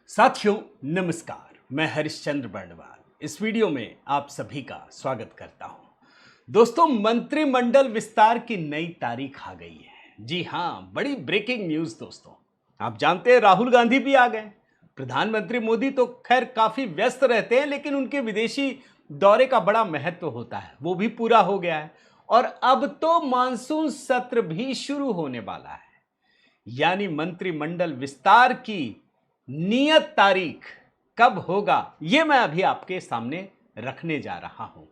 साथियों नमस्कार, मैं हरिश्चंद्र बर्णवाल इस वीडियो में आप सभी का स्वागत करता हूं। दोस्तों, मंत्रिमंडल विस्तार की नई तारीख आ गई है। जी हां, बड़ी ब्रेकिंग न्यूज दोस्तों। आप जानते हैं राहुल गांधी भी आ गए। प्रधानमंत्री मोदी तो खैर काफी व्यस्त रहते हैं, लेकिन उनके विदेशी दौरे का बड़ा महत्व होता है, वो भी पूरा हो गया है। और अब तो मानसून सत्र भी शुरू होने वाला है, यानी मंत्रिमंडल विस्तार की नियत तारीख कब होगा यह मैं अभी आपके सामने रखने जा रहा हूं।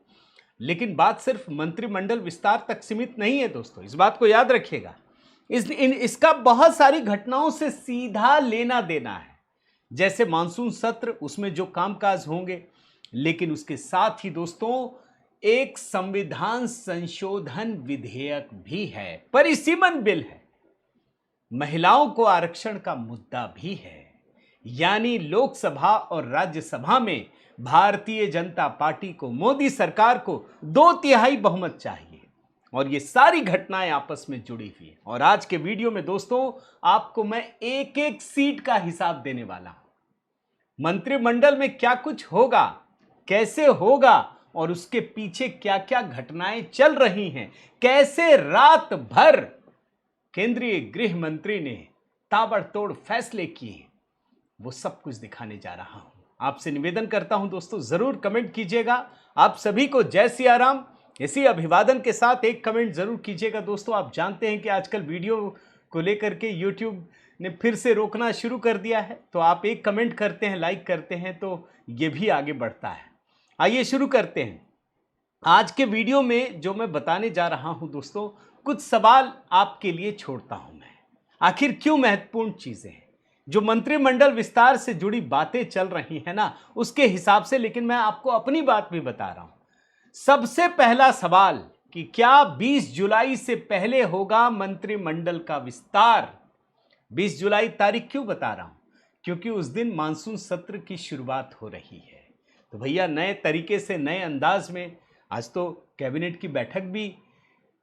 लेकिन बात सिर्फ मंत्रिमंडल विस्तार तक सीमित नहीं है दोस्तों, इस बात को याद रखिएगा। इसका बहुत सारी घटनाओं से सीधा लेना देना है, जैसे मानसून सत्र, उसमें जो कामकाज होंगे। लेकिन उसके साथ ही दोस्तों एक संविधान संशोधन विधेयक भी है, परिसीमन बिल है, महिलाओं को आरक्षण का मुद्दा भी है। यानी लोकसभा और राज्यसभा में भारतीय जनता पार्टी को, मोदी सरकार को 2/3 बहुमत चाहिए। और ये सारी घटनाएं आपस में जुड़ी हुई हैं। और आज के वीडियो में दोस्तों आपको मैं एक एक सीट का हिसाब देने वाला हूं। मंत्रिमंडल में क्या कुछ होगा, कैसे होगा और उसके पीछे क्या क्या घटनाएं चल रही हैं, कैसे रात भर केंद्रीय गृह मंत्री ने ताबड़तोड़ फैसले किए, वो सब कुछ दिखाने जा रहा हूं। आपसे निवेदन करता हूं दोस्तों, जरूर कमेंट कीजिएगा। आप सभी को जय सिया राम, इसी अभिवादन के साथ एक कमेंट जरूर कीजिएगा। दोस्तों, आप जानते हैं कि आजकल वीडियो को लेकर के यूट्यूब ने फिर से रोकना शुरू कर दिया है, तो आप एक कमेंट करते हैं, लाइक करते हैं तो ये भी आगे बढ़ता है। आइए शुरू करते हैं। आज के वीडियो में जो मैं बताने जा रहा हूं दोस्तों, कुछ सवाल आपके लिए छोड़ता हूं मैं। आखिर क्यों महत्वपूर्ण चीजें हैं जो मंत्रिमंडल विस्तार से जुड़ी बातें चल रही है ना, उसके हिसाब से, लेकिन मैं आपको अपनी बात भी बता रहा हूं। सबसे पहला सवाल कि क्या 20 जुलाई से पहले होगा मंत्रिमंडल का विस्तार? 20 जुलाई तारीख क्यों बता रहा हूं? क्योंकि उस दिन मानसून सत्र की शुरुआत हो रही है। तो भैया नए तरीके से, नए अंदाज में, आज तो कैबिनेट की बैठक भी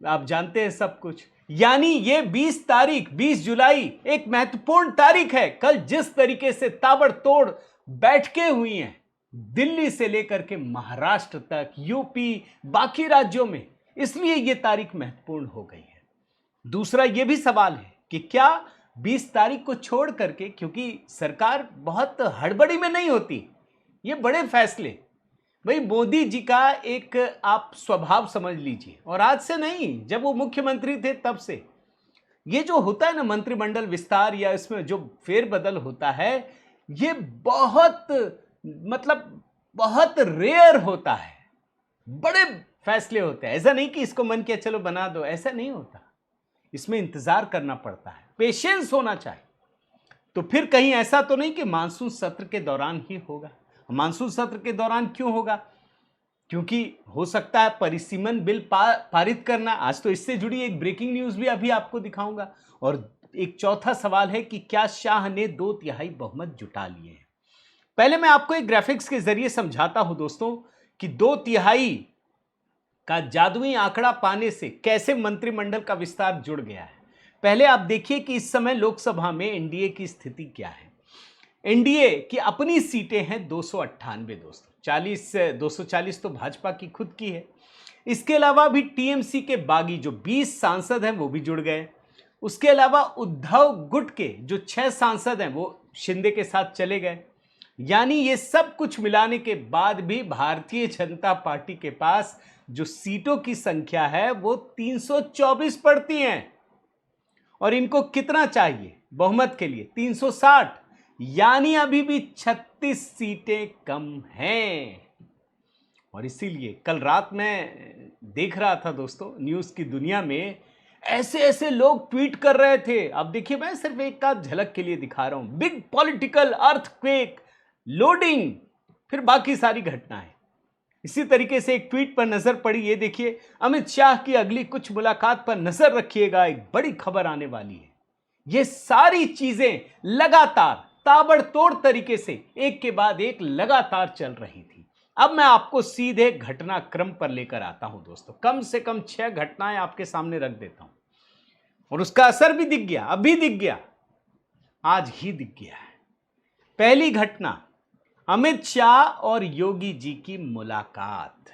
आप जानते हैं सब कुछ। यानी ये 20 तारीख, 20 जुलाई एक महत्वपूर्ण तारीख है। कल जिस तरीके से ताबड़तोड़ बैठकें हुई हैं, दिल्ली से लेकर के महाराष्ट्र तक, यूपी, बाकी राज्यों में, इसलिए ये तारीख महत्वपूर्ण हो गई है। दूसरा ये भी सवाल है कि क्या 20 तारीख को छोड़ करके, क्योंकि सरकार बहुत हड़बड़ी में नहीं होती, ये बड़े फैसले, भाई मोदी जी का एक आप स्वभाव समझ लीजिए, और आज से नहीं, जब वो मुख्यमंत्री थे तब से ये जो होता है ना मंत्रिमंडल विस्तार, या इसमें जो फेरबदल होता है, ये बहुत मतलब बहुत रेयर होता है। बड़े फैसले होते हैं, ऐसा नहीं कि इसको मन किया चलो बना दो, ऐसा नहीं होता। इसमें इंतजार करना पड़ता है, पेशेंस होना चाहिए। तो फिर कहीं ऐसा तो नहीं कि मानसून सत्र के दौरान ही होगा। मानसून सत्र के दौरान क्यों होगा? क्योंकि हो सकता है परिसीमन बिल पारित करना। आज तो इससे जुड़ी एक ब्रेकिंग न्यूज भी अभी आपको दिखाऊंगा। और एक चौथा सवाल है कि क्या शाह ने 2/3 बहुमत जुटा लिए हैं? पहले मैं आपको एक ग्राफिक्स के जरिए समझाता हूं दोस्तों कि 2/3 का जादुई आंकड़ा पाने से कैसे मंत्रिमंडल का विस्तार जुड़ गया है। पहले आप देखिए कि इस समय लोकसभा में एनडीए की स्थिति क्या है। एनडीए की अपनी सीटें हैं 298 दोस्तों, 240 तो भाजपा की खुद की है। इसके अलावा भी टीएमसी के बागी जो 20 सांसद हैं वो भी जुड़ गए। उसके अलावा उद्धव गुट के जो 6 सांसद हैं वो शिंदे के साथ चले गए। यानी ये सब कुछ मिलाने के बाद भी भारतीय जनता पार्टी के पास जो सीटों की संख्या है वो 324 पड़ती हैं। और इनको कितना चाहिए बहुमत के लिए? 360, यानी अभी भी 36 सीटें कम हैं। और इसीलिए कल रात में देख रहा था दोस्तों, न्यूज की दुनिया में ऐसे ऐसे लोग ट्वीट कर रहे थे। अब देखिए, मैं सिर्फ एक का झलक के लिए दिखा रहा हूं। बिग पॉलिटिकल अर्थक्वेक लोडिंग, फिर बाकी सारी घटनाएं। इसी तरीके से एक ट्वीट पर नजर पड़ी, ये देखिए, अमित शाह की अगली कुछ मुलाकात पर नजर रखिएगा, एक बड़ी खबर आने वाली है। ये सारी चीजें लगातार ताबड़तोड़ तरीके से एक के बाद एक लगातार चल रही थी। अब मैं आपको सीधे घटनाक्रम पर लेकर आता हूं दोस्तों। कम से कम 6 घटनाएं आपके सामने रख देता हूं, और उसका असर भी दिख गया, अभी दिख गया, आज ही दिख गया है। पहली घटना, अमित शाह और योगी जी की मुलाकात।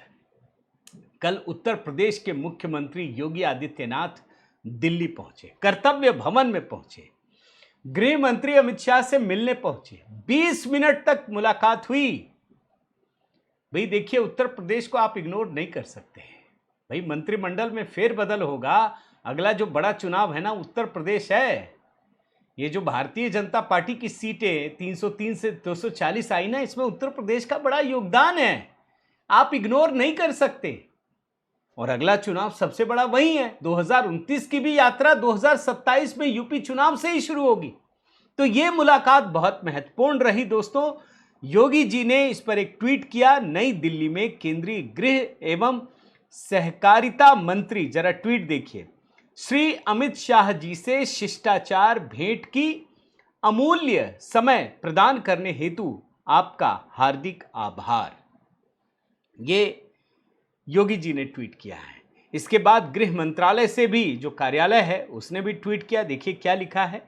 कल उत्तर प्रदेश के मुख्यमंत्री योगी आदित्यनाथ दिल्ली पहुंचे, कर्तव्य भवन में पहुंचे, गृह मंत्री अमित शाह से मिलने पहुंचे, 20 मिनट तक मुलाकात हुई। भाई देखिए, उत्तर प्रदेश को आप इग्नोर नहीं कर सकते। भाई मंत्रिमंडल में फेरबदल होगा, अगला जो बड़ा चुनाव है ना, उत्तर प्रदेश है। ये जो भारतीय जनता पार्टी की सीटें 303 से 240 आई ना, इसमें उत्तर प्रदेश का बड़ा योगदान है, आप इग्नोर नहीं कर सकते। और अगला चुनाव सबसे बड़ा वही है। 2029 की भी यात्रा 2027 में यूपी चुनाव से ही शुरू होगी। तो यह मुलाकात बहुत महत्वपूर्ण रही दोस्तों। योगी जी ने इस पर एक ट्वीट किया। नई दिल्ली में केंद्रीय गृह एवं सहकारिता मंत्री, जरा ट्वीट देखिए, श्री अमित शाह जी से शिष्टाचार भेंट की, अमूल्य समय प्रदान करने हेतु आपका हार्दिक आभार। ये योगी जी ने ट्वीट किया है। इसके बाद गृह मंत्रालय से भी जो कार्यालय है उसने भी ट्वीट किया। देखिए क्या लिखा है।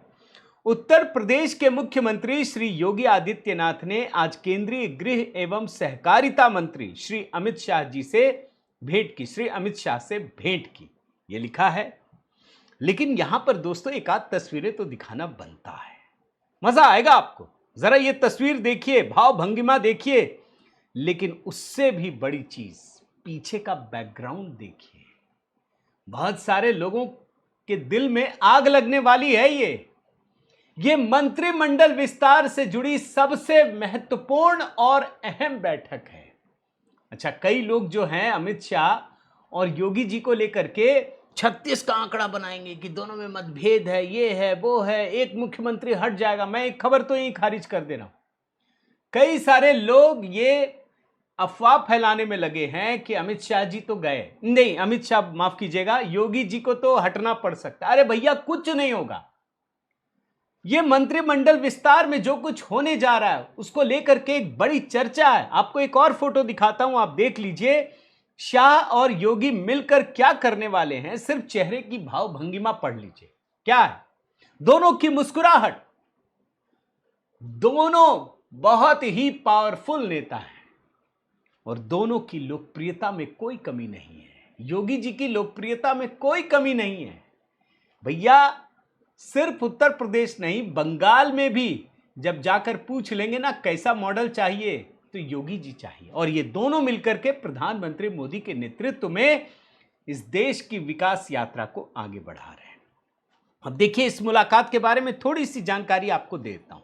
उत्तर प्रदेश के मुख्यमंत्री श्री योगी आदित्यनाथ ने आज केंद्रीय गृह एवं सहकारिता मंत्री श्री अमित शाह जी से भेंट की, श्री अमित शाह से भेंट की, यह लिखा है। लेकिन यहां पर दोस्तों एक आध तस्वीरें तो दिखाना बनता है, मजा आएगा आपको। जरा ये तस्वीर देखिए, भाव भंगिमा देखिए, लेकिन उससे भी बड़ी चीज पीछे का बैकग्राउंड देखिए। बहुत सारे लोगों के दिल में आग लगने वाली है। ये मंत्रिमंडल विस्तार से जुड़ी सबसे महत्वपूर्ण और अहम बैठक है। अच्छा, कई लोग जो हैं अमित शाह और योगी जी को लेकर के 36 का आंकड़ा बनाएंगे कि दोनों में मतभेद है, ये है वो है, एक मुख्यमंत्री हट जाएगा। मैं एक खबर तो यही खारिज कर दे रहा हूं। कई सारे लोग ये अफवाह फैलाने में लगे हैं कि अमित शाह जी तो गए, नहीं अमित शाह माफ कीजिएगा, योगी जी को तो हटना पड़ सकता है। अरे भैया कुछ नहीं होगा। यह मंत्रिमंडल विस्तार में जो कुछ होने जा रहा है उसको लेकर के एक बड़ी चर्चा है। आपको एक और फोटो दिखाता हूं, आप देख लीजिए। शाह और योगी मिलकर क्या करने वाले हैं, सिर्फ चेहरे की भाव भंगिमा पढ़ लीजिए। क्या है, दोनों की मुस्कुराहट, दोनों बहुत ही पावरफुल नेता हैं और दोनों की लोकप्रियता में कोई कमी नहीं है। योगी जी की लोकप्रियता में कोई कमी नहीं है भैया। सिर्फ उत्तर प्रदेश नहीं, बंगाल में भी जब जाकर पूछ लेंगे ना कैसा मॉडल चाहिए, तो योगी जी चाहिए। और ये दोनों मिलकर के प्रधानमंत्री मोदी के नेतृत्व में इस देश की विकास यात्रा को आगे बढ़ा रहे हैं। अब देखिए, इस मुलाकात के बारे में थोड़ी सी जानकारी आपको देता हूं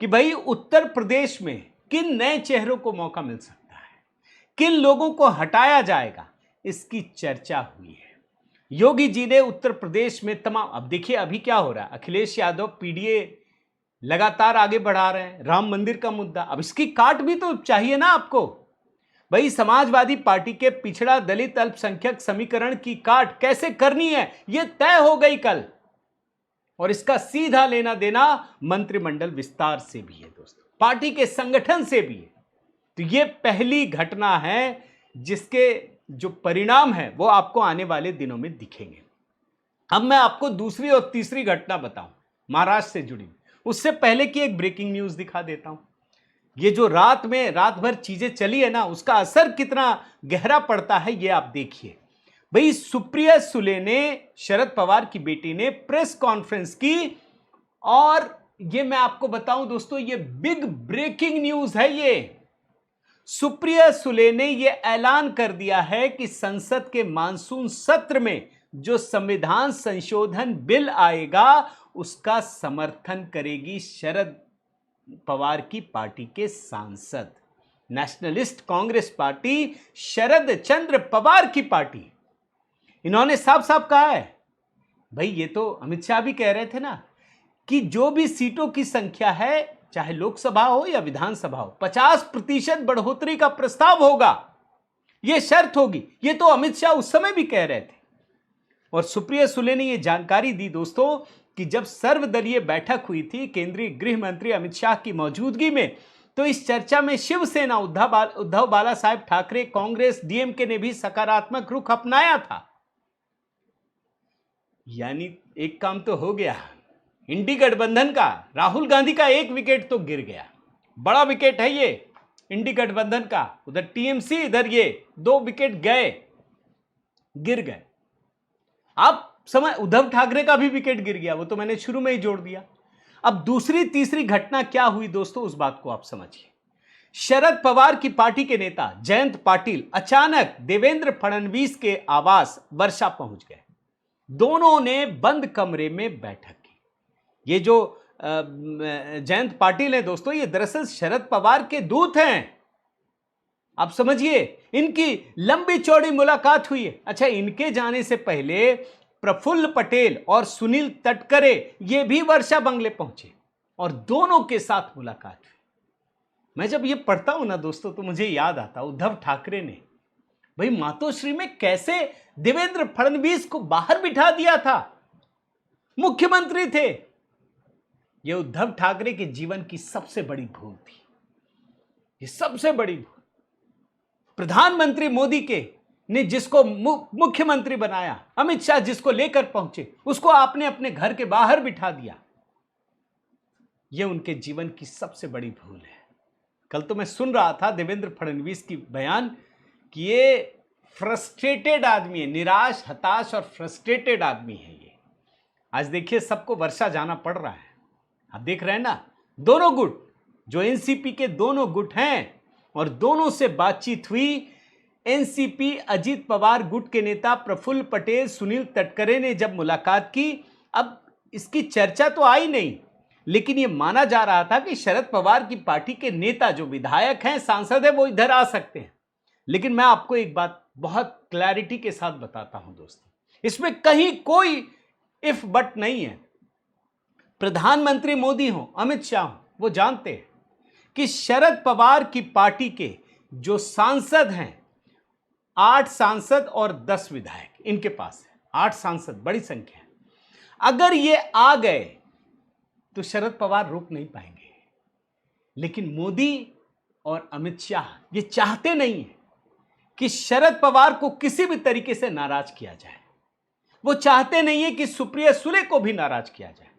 कि भाई उत्तर प्रदेश में किन नए चेहरों को मौका मिल सकता है, किन लोगों को हटाया जाएगा, इसकी चर्चा हुई है। योगी जी ने उत्तर प्रदेश में तमाम, अब देखिए अभी क्या हो रहा है, अखिलेश यादव पीडीए लगातार आगे बढ़ा रहे हैं, राम मंदिर का मुद्दा। अब इसकी काट भी तो चाहिए ना आपको। भाई समाजवादी पार्टी के पिछड़ा दलित अल्पसंख्यक समीकरण की काट कैसे करनी है, यह तय हो गई कल, और इसका सीधा लेना देना मंत्रिमंडल विस्तार से भी है दोस्तों, पार्टी के संगठन से भी है। तो यह पहली घटना है जिसके जो परिणाम है वो आपको आने वाले दिनों में दिखेंगे। अब मैं आपको दूसरी और तीसरी घटना बताऊं महाराष्ट्र से जुड़ी। उससे पहले की एक ब्रेकिंग न्यूज दिखा देता हूं। ये जो रात भर चीजें चली है ना, उसका असर कितना गहरा पड़ता है ये आप देखिए। भाई सुप्रिया सुले ने, शरद पवार की बेटी ने प्रेस कॉन्फ्रेंस की, और ये मैं आपको बताऊं दोस्तों, ये बिग ब्रेकिंग न्यूज है। ये सुप्रिया सुले ने यह ऐलान कर दिया है कि संसद के मानसून सत्र में जो संविधान संशोधन बिल आएगा उसका समर्थन करेगी शरद पवार की पार्टी के सांसद। नेशनलिस्ट कांग्रेस पार्टी, शरद चंद्र पवार की पार्टी। इन्होंने साफ साफ कहा है, भाई ये तो अमित शाह भी कह रहे थे ना कि जो भी सीटों की संख्या है, चाहे लोकसभा हो या विधानसभा हो, 50% बढ़ोतरी का प्रस्ताव होगा, यह शर्त होगी। यह तो अमित शाह उस समय भी कह रहे थे। और सुप्रिया सुले ने यह जानकारी दी दोस्तों कि जब सर्वदलीय बैठक हुई थी केंद्रीय गृह मंत्री अमित शाह की मौजूदगी में, तो इस चर्चा में शिवसेना, उद्धव बाला साहेब ठाकरे, कांग्रेस, डीएमके ने भी सकारात्मक रुख अपनाया था। यानी एक काम तो हो गया, इंडी गठबंधन का, राहुल गांधी का एक विकेट तो गिर गया, बड़ा विकेट है ये इंडी गठबंधन का। उधर टीएमसी, इधर ये 2 विकेट गए, गिर गए। आप समय उद्धव ठाकरे का भी विकेट गिर गया, वो तो मैंने शुरू में ही जोड़ दिया। अब दूसरी तीसरी घटना क्या हुई दोस्तों, उस बात को आप समझिए। शरद पवार की पार्टी के नेता जयंत पाटिल अचानक देवेंद्र फडणवीस के आवास वर्षा पहुंच गए। दोनों ने बंद कमरे में बैठक की। ये जो जयंत पाटिल है दोस्तों, ये दरअसल शरद पवार के दूत हैं। आप समझिए, इनकी लंबी चौड़ी मुलाकात हुई है। अच्छा, इनके जाने से पहले प्रफुल्ल पटेल और सुनील तटकरे ये भी वर्षा बंगले पहुंचे और दोनों के साथ मुलाकात हुई। मैं जब ये पढ़ता हूं ना दोस्तों, तो मुझे याद आता उद्धव ठाकरे ने भाई मातोश्री में कैसे देवेंद्र फडणवीस को बाहर बिठा दिया था, मुख्यमंत्री थे। यह उद्धव ठाकरे के जीवन की सबसे बड़ी भूल थी, ये सबसे बड़ी भूल। प्रधानमंत्री मोदी के ने जिसको मुख्यमंत्री बनाया, अमित शाह जिसको लेकर पहुंचे, उसको आपने अपने घर के बाहर बिठा दिया। यह उनके जीवन की सबसे बड़ी भूल है। कल तो मैं सुन रहा था देवेंद्र फडणवीस की बयान कि ये फ्रस्ट्रेटेड आदमी है, निराश, हताश और फ्रस्ट्रेटेड आदमी है ये। आज देखिए, सबको वर्षा जाना पड़ रहा है। आप देख रहे हैं ना, दोनों गुट जो एनसीपी के दोनों गुट हैं, और दोनों से बातचीत हुई। एनसीपी अजीत पवार गुट के नेता प्रफुल्ल पटेल, सुनील तटकरे ने जब मुलाकात की, अब इसकी चर्चा तो आई नहीं, लेकिन यह माना जा रहा था कि शरद पवार की पार्टी के नेता जो विधायक हैं, सांसद हैं, वो इधर आ सकते हैं। लेकिन मैं आपको एक बात बहुत क्लैरिटी के साथ बताता हूं दोस्तों, इसमें कहीं कोई इफ बट नहीं है। प्रधानमंत्री मोदी हो, अमित शाह हो, वो जानते हैं कि शरद पवार की पार्टी के जो सांसद हैं, 8 सांसद और 10 विधायक इनके पास है। 8 सांसद, बड़ी संख्या है। अगर ये आ गए तो शरद पवार रोक नहीं पाएंगे। लेकिन मोदी और अमित शाह ये चाहते नहीं है कि शरद पवार को किसी भी तरीके से नाराज किया जाए। वो चाहते नहीं है कि सुप्रिया सुले को भी नाराज किया जाए।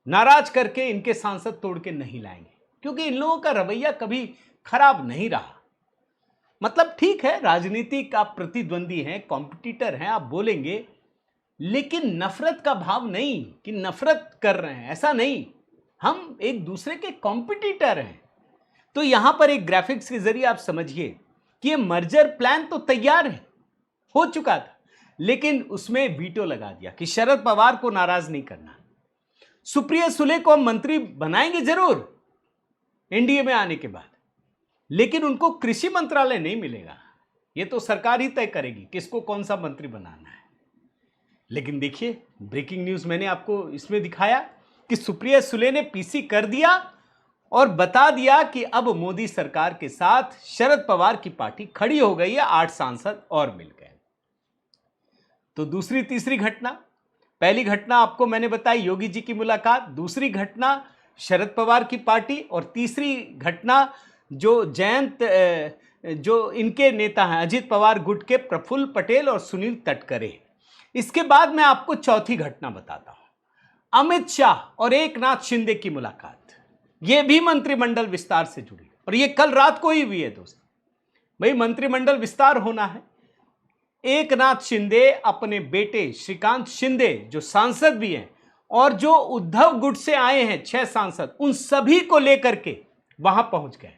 नाराज करके इनके सांसद तोड़ के नहीं लाएंगे, क्योंकि इन लोगों का रवैया कभी खराब नहीं रहा। मतलब ठीक है, राजनीतिक आप प्रतिद्वंदी हैं, कॉम्पिटिटर हैं, आप बोलेंगे, लेकिन नफरत का भाव नहीं कि नफरत कर रहे हैं, ऐसा नहीं। हम एक दूसरे के कॉम्पिटिटर हैं। तो यहां पर एक ग्राफिक्स के जरिए आप समझिए कि ये मर्जर प्लान तो तैयार है, हो चुका था, लेकिन उसमें वीटो लगा दिया कि शरद पवार को नाराज नहीं करना। सुप्रिया सुले को हम मंत्री बनाएंगे जरूर एनडीए में आने के बाद, लेकिन उनको कृषि मंत्रालय नहीं मिलेगा। ये तो सरकार ही तय करेगी किसको कौन सा मंत्री बनाना है। लेकिन देखिए, ब्रेकिंग न्यूज मैंने आपको इसमें दिखाया कि सुप्रिया सुले ने पीसी कर दिया और बता दिया कि अब मोदी सरकार के साथ शरद पवार की पार्टी खड़ी हो गई है, 8 सांसद और मिल गए। तो दूसरी तीसरी घटना, पहली घटना आपको मैंने बताई योगी जी की मुलाकात, दूसरी घटना शरद पवार की पार्टी, और तीसरी घटना जो जो इनके नेता हैं अजीत पवार गुट के प्रफुल्ल पटेल और सुनील तटकरे। इसके बाद मैं आपको चौथी घटना बताता हूं, अमित शाह और एकनाथ शिंदे की मुलाकात। यह भी मंत्रिमंडल विस्तार से जुड़ी, और यह कल रात को ही हुई है दोस्तों। भाई मंत्रिमंडल विस्तार होना है। एकनाथ शिंदे अपने बेटे श्रीकांत शिंदे जो सांसद भी हैं, और जो उद्धव गुट से आए हैं 6 सांसद, उन सभी को लेकर के वहां पहुंच गए।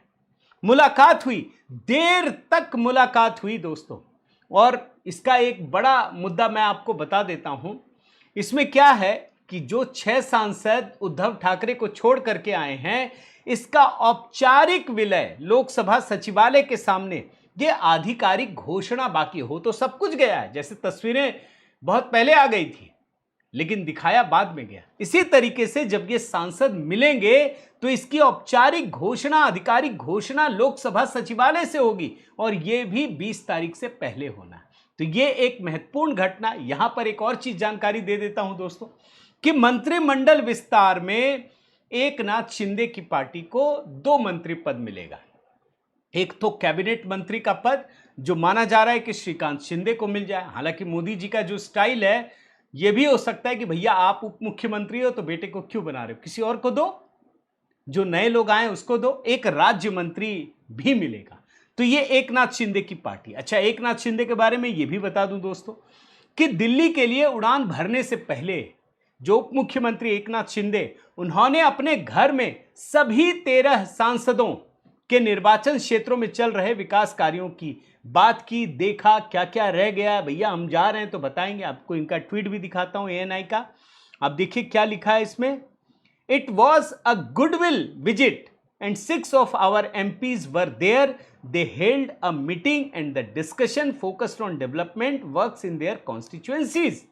मुलाकात हुई, देर तक मुलाकात हुई दोस्तों। और इसका एक बड़ा मुद्दा मैं आपको बता देता हूं। इसमें क्या है कि जो 6 सांसद उद्धव ठाकरे को छोड़ करके आए हैं, इसका औपचारिक विलय लोकसभा सचिवालय के सामने, ये आधिकारिक घोषणा बाकी हो तो सब कुछ गया है। जैसे तस्वीरें बहुत पहले आ गई थी, लेकिन दिखाया बाद में गया। इसी तरीके से जब ये सांसद मिलेंगे तो इसकी औपचारिक घोषणा, आधिकारिक घोषणा लोकसभा सचिवालय से होगी, और ये भी 20 तारीख से पहले होना है। तो ये एक महत्वपूर्ण घटना। यहां पर एक और चीज जानकारी दे देता हूं दोस्तों कि मंत्रिमंडल विस्तार में एकनाथ शिंदे की पार्टी को 2 मंत्री पद मिलेगा। एक तो कैबिनेट मंत्री का पद, जो माना जा रहा है कि श्रीकांत शिंदे को मिल जाए। हालांकि मोदी जी का जो स्टाइल है यह भी हो सकता है कि भैया आप उप मुख्यमंत्री हो तो बेटे को क्यों बना रहे हो, किसी और को दो, जो नए लोग आए उसको दो, एक राज्य मंत्री भी मिलेगा। तो ये एकनाथ शिंदे की पार्टी। अच्छा, एकनाथ शिंदे के बारे में यह भी बता दूं दोस्तों कि दिल्ली के लिए उड़ान भरने से पहले जो उप मुख्यमंत्री एकनाथ शिंदे, उन्होंने अपने घर में सभी 13 सांसदों के निर्वाचन क्षेत्रों में चल रहे विकास कार्यों की बात की, देखा क्या क्या रह गया। भैया हम जा रहे हैं तो बताएंगे आपको। इनका ट्वीट भी दिखाता हूं एएनआई का। आप देखिए क्या लिखा है इसमें। It was a goodwill visit and 6 of our MPs were there. They held a meeting and the discussion focused on development works in their constituencies.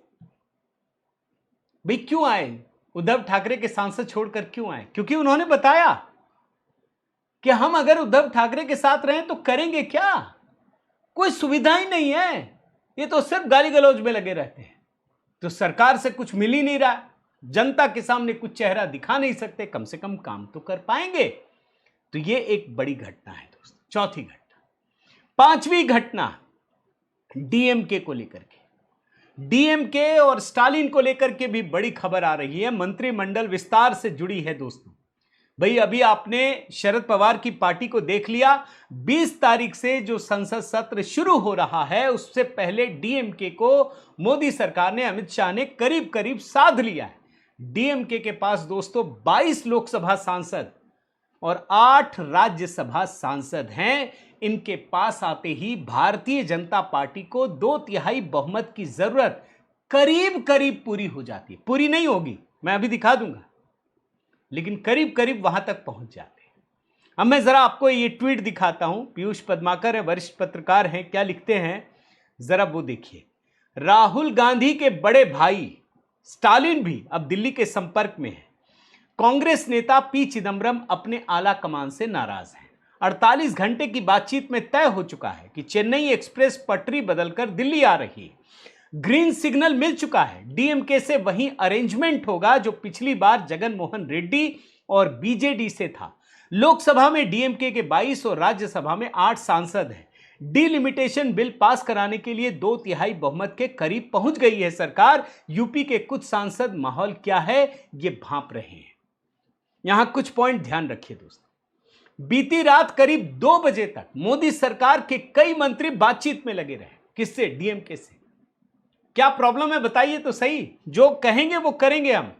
भाई क्यों आए उद्धव ठाकरे के सांसद छोड़कर, क्यों आए? क्योंकि उन्होंने बताया कि हम अगर उद्धव ठाकरे के साथ रहें तो करेंगे क्या, कोई सुविधा ही नहीं है, ये तो सिर्फ गाली गलौज में लगे रहते हैं, तो सरकार से कुछ मिल ही नहीं रहा, जनता के सामने कुछ चेहरा दिखा नहीं सकते, कम से कम काम तो कर पाएंगे। तो ये एक बड़ी घटना है दोस्तों। चौथी घटना, पांचवी घटना डीएमके को लेकर के, डीएमके और स्टालिन को लेकर के भी बड़ी खबर आ रही है, मंत्रिमंडल विस्तार से जुड़ी है दोस्तों। भाई अभी आपने शरद पवार की पार्टी को देख लिया, 20 तारीख से जो संसद सत्र शुरू हो रहा है उससे पहले डीएमके को मोदी सरकार ने, अमित शाह ने करीब करीब साध लिया है। डीएमके के पास दोस्तों 22 लोकसभा सांसद और 8 राज्यसभा सांसद हैं। इनके पास आते ही भारतीय जनता पार्टी को 2/3 बहुमत की जरूरत करीब करीब पूरी हो जाती है। पूरी नहीं होगी, मैं अभी दिखा दूंगा, लेकिन करीब करीब वहां तक पहुंच जाते हैं। अब मैं जरा आपको ये ट्वीट दिखाता हूं। पीयूष पद्माकर है, वरिष्ठ पत्रकार हैं, क्या लिखते हैं जरा वो देखिए। राहुल गांधी के बड़े भाई स्टालिन भी अब दिल्ली के संपर्क में है। कांग्रेस नेता पी चिदंबरम अपने आला कमान से नाराज हैं। 48 घंटे की बातचीत में तय हो चुका है कि चेन्नई एक्सप्रेस पटरी बदलकर दिल्ली आ रही है। ग्रीन सिग्नल मिल चुका है। डीएमके से वही अरेंजमेंट होगा जो पिछली बार जगन मोहन रेड्डी और बीजेडी से था। लोकसभा में डीएमके के 22 और राज्यसभा में 8 सांसद हैं। डिलिमिटेशन बिल पास कराने के लिए 2/3 बहुमत के करीब पहुंच गई है सरकार। यूपी के कुछ सांसद माहौल क्या है ये भांप रहे हैं। यहां कुछ पॉइंट ध्यान रखिए दोस्तों। बीती रात करीब 2 बजे तक मोदी सरकार के कई मंत्री बातचीत में लगे रहे। किससे? डीएमके से। क्या प्रॉब्लम है बताइए तो सही। जो कहेंगे वो करेंगे, हम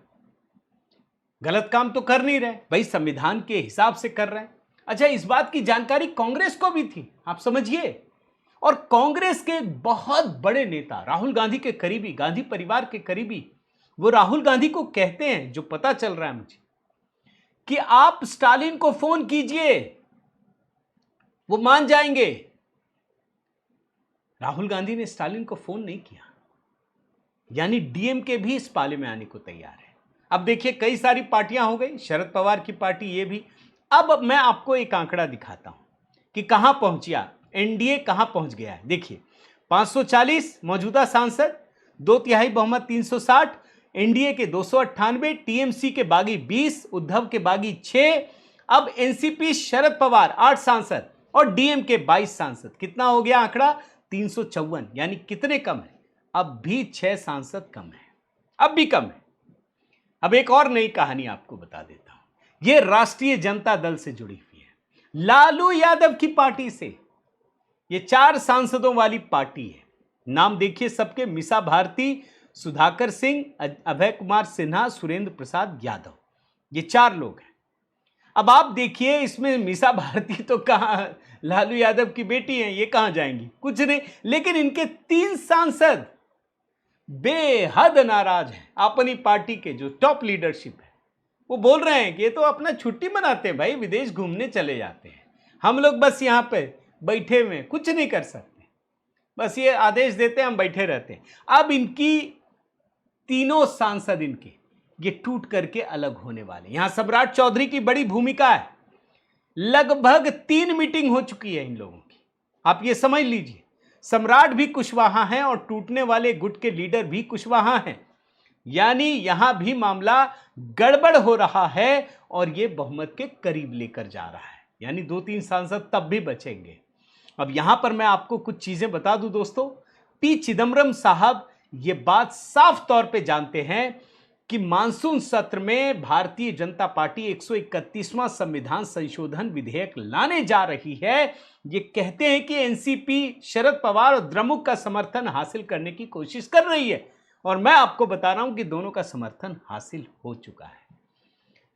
गलत काम तो कर नहीं रहे भाई, संविधान के हिसाब से कर रहे हैं। अच्छा, इस बात की जानकारी कांग्रेस को भी थी, आप समझिए। और कांग्रेस के बहुत बड़े नेता, राहुल गांधी के करीबी, गांधी परिवार के करीबी, वो राहुल गांधी को कहते हैं, जो पता चल रहा है मुझे, कि आप स्टालिन को फोन कीजिए, वो मान जाएंगे। राहुल गांधी ने स्टालिन को फोन नहीं किया, यानी डीएमके भी इस पाले में आने को तैयार है। अब देखिए कई सारी पार्टियां हो गई, शरद पवार की पार्टी ये भी। अब मैं आपको एक आंकड़ा दिखाता हूं कि कहां पहुंचिया एनडीए, कहां पहुंच गया है। देखिए 540 मौजूदा सांसद, 2/3 बहुमत 360, एनडीए के 298, टीएमसी के बागी 20, उद्धव के बागी 6, अब एनसीपी शरद पवार 8 सांसद और डीएमके 22 सांसद। कितना हो गया आंकड़ा? 354। यानी कितने कम है? अब भी 6 सांसद कम है, अब भी कम है। अब एक और नई कहानी आपको बता देता हूं, यह राष्ट्रीय जनता दल से जुड़ी हुई है, लालू यादव की पार्टी से। यह 4 सांसदों वाली पार्टी है। नाम देखिए सबके, मीसा भारती, सुधाकर सिंह, अभय कुमार सिन्हा, सुरेंद्र प्रसाद यादव, ये 4 लोग हैं। अब आप देखिए इसमें मीसा भारती तो कहां, लालू यादव की बेटी हैं, ये कहां जाएंगी? कुछ नहीं। लेकिन इनके 3 सांसद बेहद नाराज हैं अपनी पार्टी के जो टॉप लीडरशिप है। वो बोल रहे हैं कि ये तो अपना छुट्टी मनाते हैं भाई, विदेश घूमने चले जाते हैं, हम लोग बस यहां पे बैठे हुए कुछ नहीं कर सकते, बस ये आदेश देते हैं हम बैठे रहते हैं। अब इनकी तीनों सांसद इनके ये टूट करके अलग होने वाले। यहां सम्राट चौधरी की बड़ी भूमिका है। लगभग 3 मीटिंग हो चुकी है इन लोगों की, आप ये समझ लीजिए। सम्राट भी कुशवाहा हैं और टूटने वाले गुट के लीडर भी कुशवाहा हैं। यानी यहां भी मामला गड़बड़ हो रहा है और ये बहुमत के करीब लेकर जा रहा है। यानी 2-3 सांसद तब भी बचेंगे। अब यहां पर मैं आपको कुछ चीजें बता दूं दोस्तों। पी चिदंबरम साहब ये बात साफ तौर पे जानते हैं कि मानसून सत्र में भारतीय जनता पार्टी 131वां संविधान संशोधन विधेयक लाने जा रही है। ये कहते हैं कि एनसीपी शरद पवार और द्रमुक का समर्थन हासिल करने की कोशिश कर रही है, और मैं आपको बता रहा हूं कि दोनों का समर्थन हासिल हो चुका है।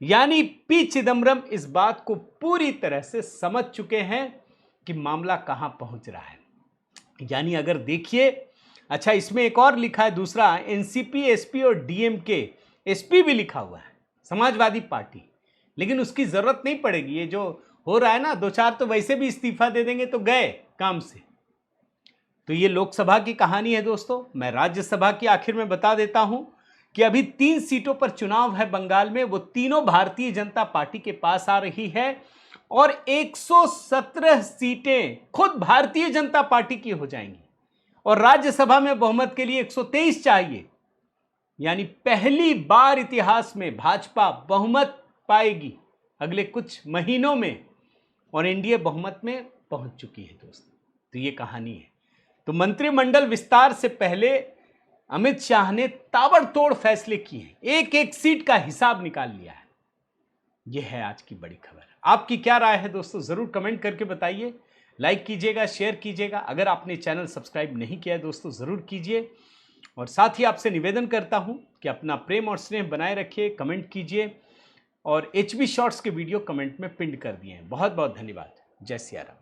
यानी पी चिदम्बरम इस बात को पूरी तरह से समझ चुके हैं कि मामला कहां पहुंच रहा है। यानी अगर देखिए, अच्छा इसमें एक और लिखा है दूसरा, एनसीपी एसपी और डीएमके एसपी भी लिखा हुआ है, समाजवादी पार्टी, लेकिन उसकी जरूरत नहीं पड़ेगी। ये जो हो रहा है ना, 2-4 तो वैसे भी इस्तीफा दे देंगे तो गए काम से। तो ये लोकसभा की कहानी है दोस्तों। मैं राज्यसभा की आखिर में बता देता हूं कि अभी 3 सीटों पर चुनाव है बंगाल में, वो तीनों भारतीय जनता पार्टी के पास आ रही है, और 117 सीटें खुद भारतीय जनता पार्टी की हो जाएंगी, और राज्यसभा में बहुमत के लिए 123 चाहिए। यानी पहली बार इतिहास में भाजपा बहुमत पाएगी अगले कुछ महीनों में, और एनडीए बहुमत में पहुंच चुकी है दोस्तों। तो ये कहानी है। तो मंत्रिमंडल विस्तार से पहले अमित शाह ने ताबड़तोड़ फैसले किए हैं, एक एक सीट का हिसाब निकाल लिया है। यह है आज की बड़ी खबर। आपकी क्या राय है दोस्तों, जरूर कमेंट करके बताइए। लाइक कीजिएगा, शेयर कीजिएगा। अगर आपने चैनल सब्सक्राइब नहीं किया है दोस्तों, जरूर कीजिए। और साथ ही आपसे निवेदन करता हूं कि अपना प्रेम और स्नेह बनाए रखिए, कमेंट कीजिए, और एचबी शॉर्ट्स के वीडियो कमेंट में पिन कर दिए हैं। बहुत बहुत धन्यवाद। जय सिया राम।